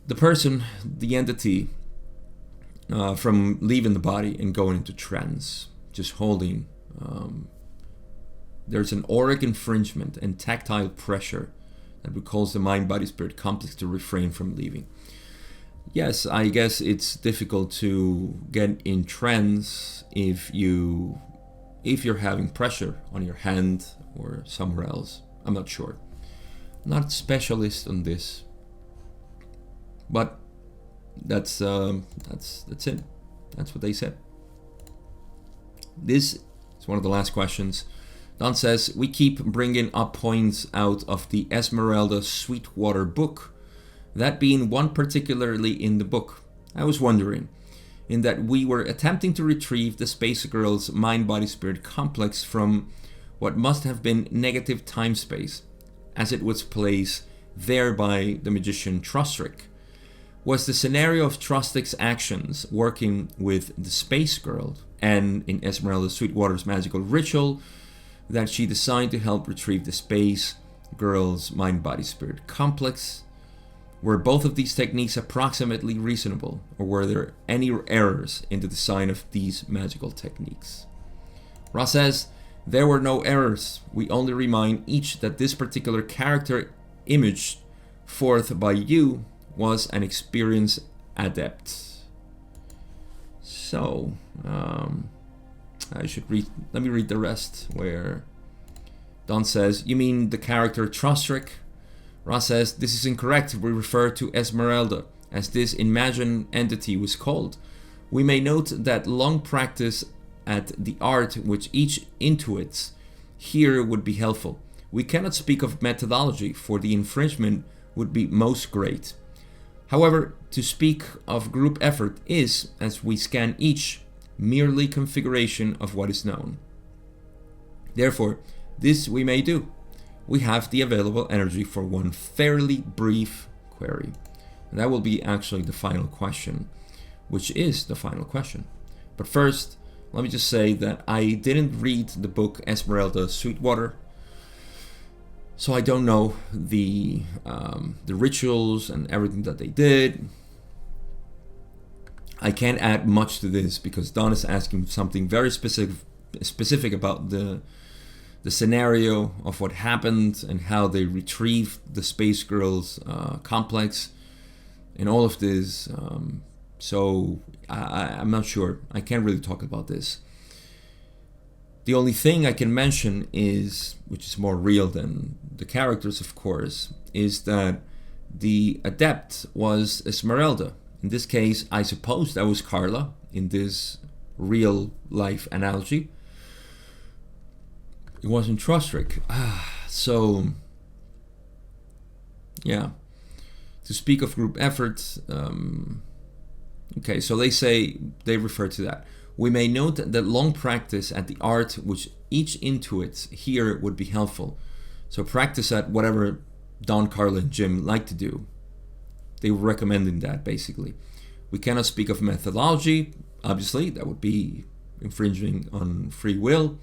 the person, the entity, from leaving the body and going into trance. Just holding. There's an auric infringement and tactile pressure that would cause the mind-body-spirit complex to refrain from leaving. Yes, I guess it's difficult to get in trance if you're having pressure on your hand or somewhere else. I'm not sure. I'm not a specialist on this, but that's it. That's what they said. This is one of the last questions. Don says, we keep bringing up points out of the Esmeralda Sweetwater book, that being one particularly in the book. I was wondering, in that we were attempting to retrieve the Space Girl's mind-body-spirit complex from what must have been negative time-space, as it was placed there by the magician Trostrick. Was the scenario of Trostrick's actions working with the Space Girl, and in Esmeralda Sweetwater's magical ritual, that she designed to help retrieve the Space Girl's mind-body-spirit complex? Were both of these techniques approximately reasonable, or were there any errors in the design of these magical techniques? Ra says, there were no errors. We only remind each that this particular character imaged forth by you was an experienced adept. So, let me read the rest, where Don says, you mean the character Trostrick? Ra says, this is incorrect. We refer to Esmeralda, as this imagined entity was called. We may note that long practice at the art which each intuits here would be helpful. We cannot speak of methodology, for the infringement would be most great. However, to speak of group effort is, as we scan each, merely configuration of what is known. Therefore, this we may do. We have the available energy for one fairly brief query. And that will be actually the final question, which is the final question. But first, let me just say that I didn't read the book Esmeralda Sweetwater, so I don't know the rituals and everything that they did. I can't add much to this because Don is asking something very specific about the scenario of what happened and how they retrieved the Space Girl's complex and all of this. So I'm not sure. I can't really talk about this. The only thing I can mention is, which is more real than the characters, of course, is that the adept was Esmeralda. In this case, I suppose that was Carla in this real life analogy. It wasn't Trostrick. So, yeah. To speak of group effort, okay, so they refer to that. We may note that long practice at the art which each intuits here would be helpful. So practice at whatever Don, Carla, and Jim like to do. They were recommending that, basically. We cannot speak of methodology. Obviously, that would be infringing on free will.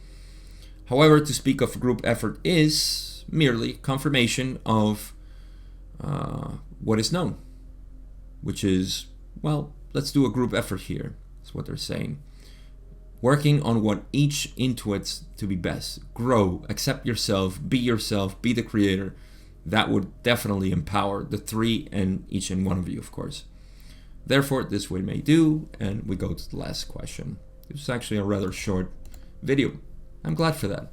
However, to speak of group effort is merely confirmation of what is known, which is, well, let's do a group effort here. That's what they're saying. working on what each intuits to be best. Grow, accept yourself, be the creator. That would definitely empower the three and each and one of you, of course. Therefore, this we may do, and we go to the last question. It was actually a rather short video. I'm glad for that.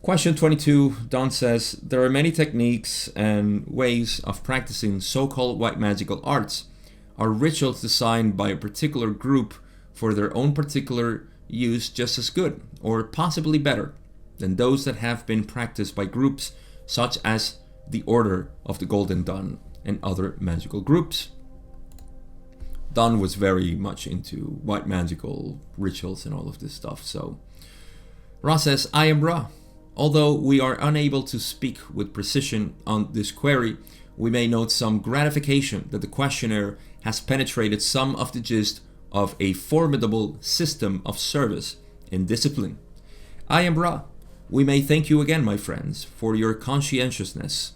Question 22, Don says, there are many techniques and ways of practicing so-called white magical arts. Are rituals designed by a particular group for their own particular use just as good, or possibly better, than those that have been practiced by groups such as the Order of the Golden Dawn and other magical groups? Don was very much into white magical rituals and all of this stuff. So Ra says, I am Ra. Although we are unable to speak with precision on this query, we may note some gratification that the questionnaire has penetrated some of the gist of a formidable system of service and discipline. I am Ra. We may thank you again, my friends, for your conscientiousness.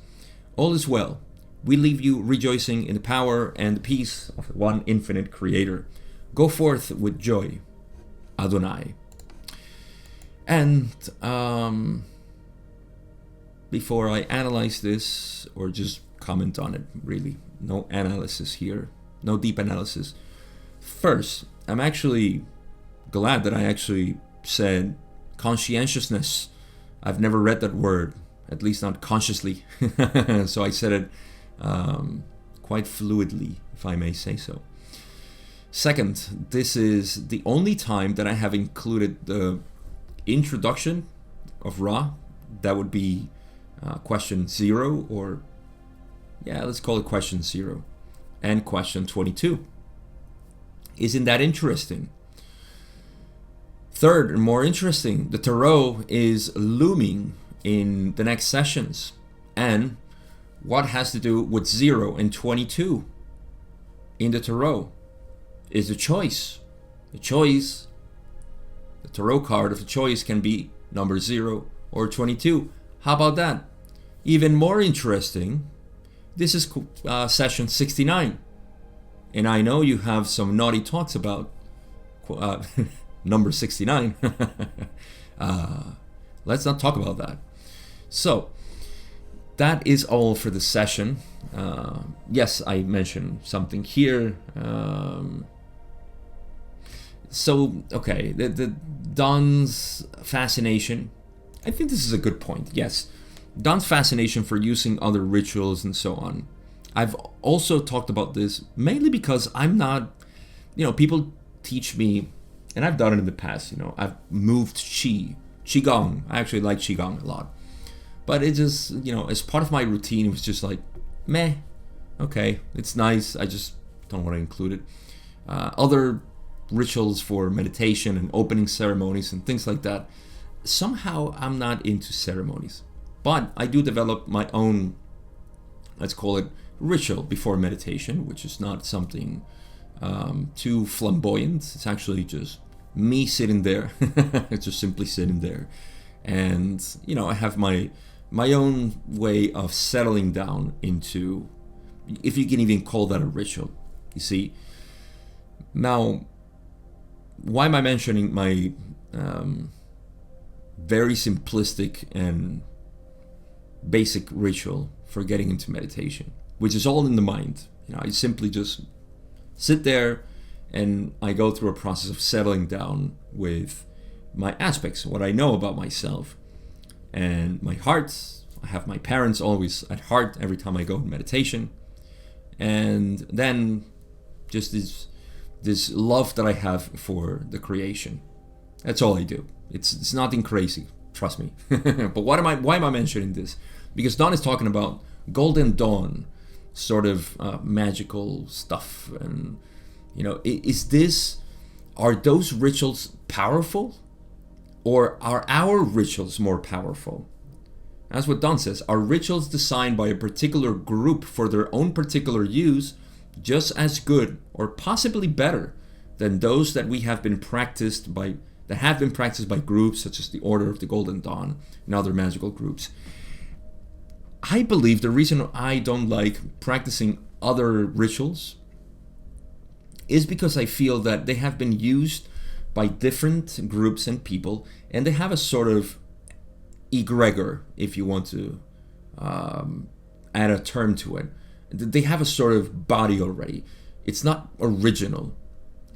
All is well. We leave you rejoicing in the power and the peace of one infinite creator. Go forth with joy. Adonai. And before I analyze this, or just comment on it, really, no analysis here, no deep analysis. First, I'm actually glad that I actually said conscientiousness. I've never read that word, at least not consciously. So I said it quite fluidly, if I may say so. Second, this is the only time that I have included the introduction of Ra. That would be question 0, or yeah, let's call it question 0, and question 22. Isn't that interesting? Third, and more interesting, the tarot is looming in the next sessions. And what has to do with 0 and 22 in the tarot is a choice. The choice, the tarot card of the choice can be number 0 or 22. How about that? Even more interesting, this is session 69. And I know you have some naughty talks about number 69. Let's not talk about that. So, that is all for the session. Yes, I mentioned something here. Okay, the Don's fascination. I think this is a good point, yes. Don's fascination for using other rituals and so on. I've also talked about this mainly because I'm not, people teach me, and I've done it in the past, I've moved Qigong. I actually like Qigong a lot. But it just, as part of my routine, it was just like, meh, okay, it's nice, I just don't want to include it. Other rituals for meditation and opening ceremonies and things like that, somehow I'm not into ceremonies. But I do develop my own, let's call it, ritual before meditation, which is not something too flamboyant. It's actually just me sitting there, just simply sitting there. And, I have my own way of settling down into, if you can even call that a ritual, you see. Now, why am I mentioning my very simplistic and basic ritual for getting into meditation, which is all in the mind? I simply just sit there and I go through a process of settling down with my aspects, what I know about myself and my heart. I have my parents always at heart every time I go in meditation, and then just this love that I have for the creation. That's all I do. It's nothing crazy, trust me. But why am I mentioning this? Because Don is talking about Golden Dawn sort of magical stuff, and are those rituals powerful, or are our rituals more powerful? That's what Don says. Are rituals designed by a particular group for their own particular use just as good or possibly better than those that have been practiced by groups such as the Order of the Golden Dawn and other magical groups? I believe the reason I don't like practicing other rituals is because I feel that they have been used by different groups and people, and they have a sort of egregor, if you want to add a term to it. They have a sort of body already. It's not original.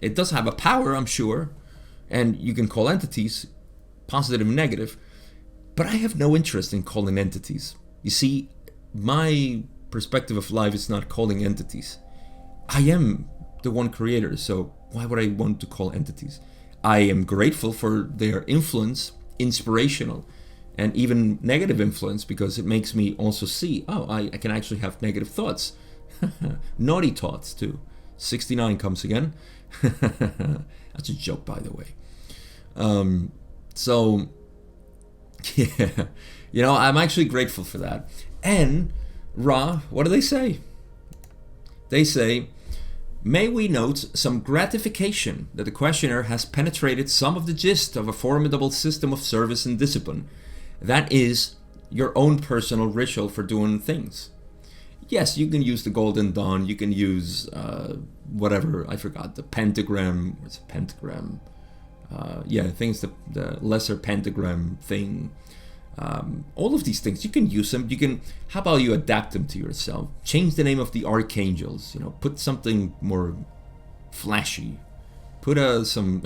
It does have a power, I'm sure, and you can call entities positive and negative, but I have no interest in calling entities. You see, my perspective of life is not calling entities. I am the one creator, so why would I want to call entities? I am grateful for their influence, inspirational, and even negative influence, because it makes me also see, I can actually have negative thoughts. Naughty thoughts too. 69 comes again. That's a joke, by the way. So, yeah, I'm actually grateful for that. And Ra, what do they say? They say, may we note some gratification that the questioner has penetrated some of the gist of a formidable system of service and discipline. That is your own personal ritual for doing things. Yes, you can use the Golden Dawn, you can use whatever, I forgot, the pentagram, what's a pentagram? I think it's the lesser pentagram thing. All of these things, you can use them. You can, how about you adapt them to yourself? Change the name of the archangels, put something more flashy. Put some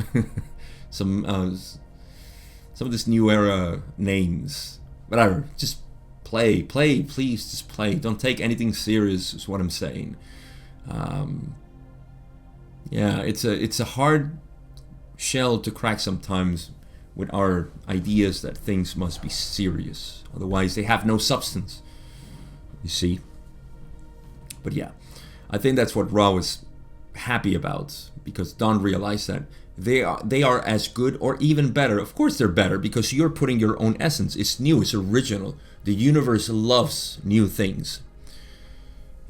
of this new era names. Whatever, just play, please, just play. Don't take anything serious is what I'm saying. It's a hard shell to crack sometimes with our ideas that things must be serious, otherwise they have no substance, you see. But yeah, I think that's what Ra was happy about, because Don realized that they are as good or even better. Of course they're better, because you're putting your own essence. It's new, it's original. The universe loves new things.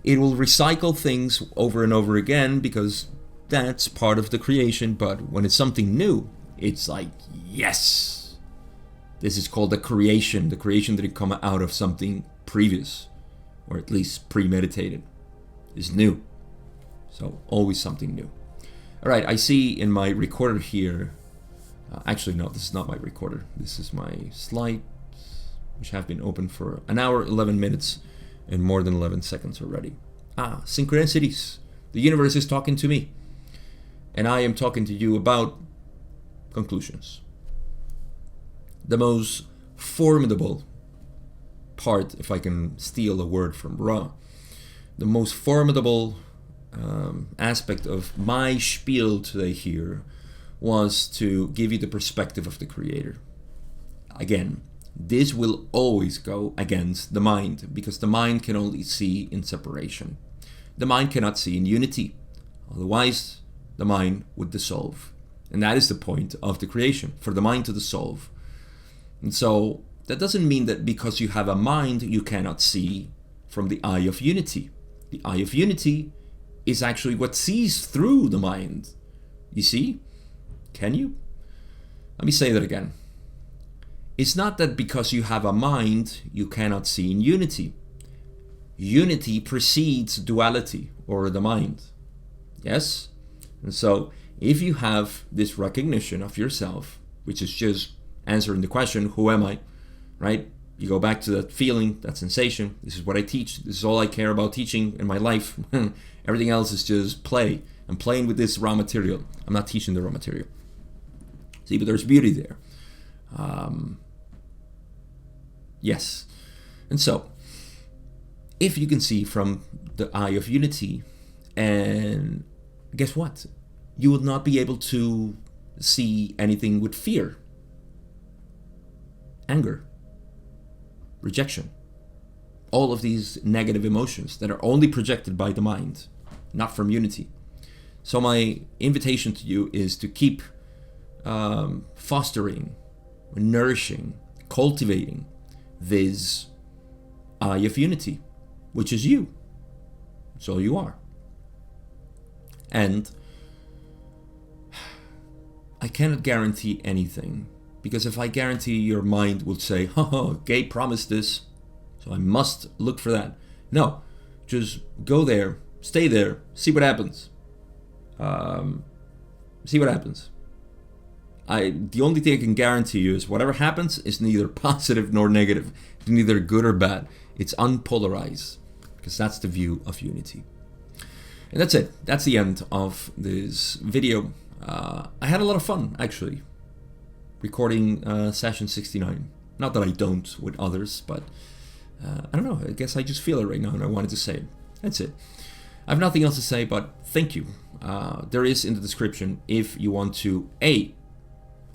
It will recycle things over and over again, because that's part of the creation. But when it's something new, it's like, yes, this is called the creation that it come out of something previous, or at least premeditated, is new. So always something new. All right, I see in my recorder here, actually no, this is not my recorder. This is my slides, which have been open for an hour, 11 minutes, and more than 11 seconds already. Synchronicities. The universe is talking to me, and I am talking to you about conclusions. The most formidable part, if I can steal a word from Ra, the most formidable aspect of my spiel today here was to give you the perspective of the creator. Again, this will always go against the mind, because the mind can only see in separation. The mind cannot see in unity. Otherwise, the mind would dissolve. And that is the point of the creation, for the mind to dissolve. And so that doesn't mean that because you have a mind, you cannot see from the eye of unity. The eye of unity is actually what sees through the mind. You see? Can you? Let me say that again. It's not that because you have a mind, you cannot see in unity. Unity precedes duality, or the mind. Yes? And so, if you have this recognition of yourself, which is just answering the question, who am I? Right? You go back to that feeling, that sensation. This is what I teach. This is all I care about teaching in my life. Everything else is just play. I'm playing with this raw material. I'm not teaching the raw material. See, but there's beauty there. Yes. And so, if you can see from the eye of unity, and guess what? You will not be able to see anything with fear, anger, rejection, all of these negative emotions that are only projected by the mind, not from unity. So my invitation to you is to keep fostering, nourishing, cultivating this eye of unity, which is you. It's all you are. And I cannot guarantee anything, because if I guarantee, your mind will say, Gabe promised this, so I must look for that. No, just go there, stay there, see what happens. See what happens. The only thing I can guarantee you is whatever happens is neither positive nor negative, it's neither good or bad. It's unpolarized, because that's the view of unity. And that's it. That's the end of this video. I had a lot of fun, actually, recording session 69. Not that I don't with others, but I don't know. I guess I just feel it right now, and I wanted to say it. That's it. I have nothing else to say, but thank you. There is in the description if you want to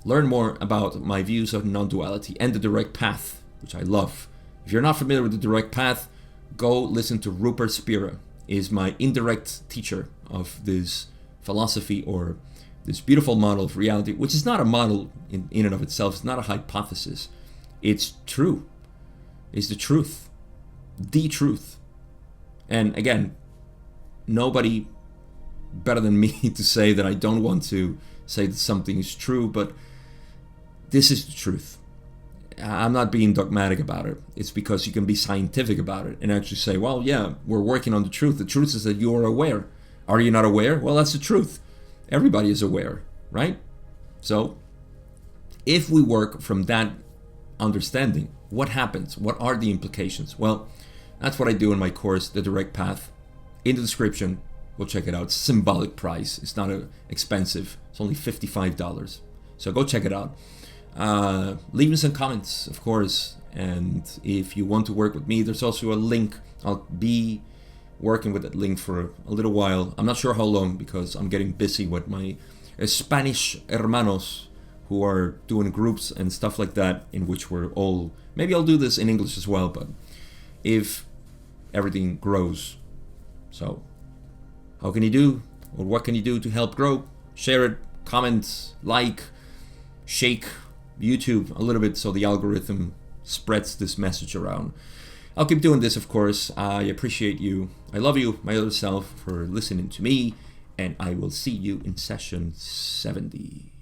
learn more about my views of non-duality and the direct path, which I love. If you're not familiar with the direct path, go listen to Rupert Spira. Is my indirect teacher of this philosophy, or this beautiful model of reality, which is not a model in and of itself. It's not a hypothesis. It's true. It's the truth. The truth. And again, nobody better than me to say that I don't want to say that something is true, but this is the truth. I'm not being dogmatic about it. It's because you can be scientific about it and actually say, well, yeah, we're working on the truth. The truth is that you are aware. Are you not aware? Well, that's the truth. Everybody is aware, right? So if we work from that understanding, what happens? What are the implications? Well, that's what I do in my course, The Direct Path. In the description, go check it out. It's a symbolic price. It's not expensive. It's only $55. So go check it out. Leave me some comments, of course, and if you want to work with me, there's also a link. I'll be working with that link for a little while. I'm not sure how long, because I'm getting busy with my Spanish hermanos who are doing groups and stuff like that, in which we're all, maybe I'll do this in English as well, but if everything grows. So how can you do, or what can you do to help grow? Share it, comment, like, shake YouTube a little bit so the algorithm spreads this message around. I'll keep doing this, of course. I appreciate you. I love you, my other self, for listening to me, and I will see you in session 70.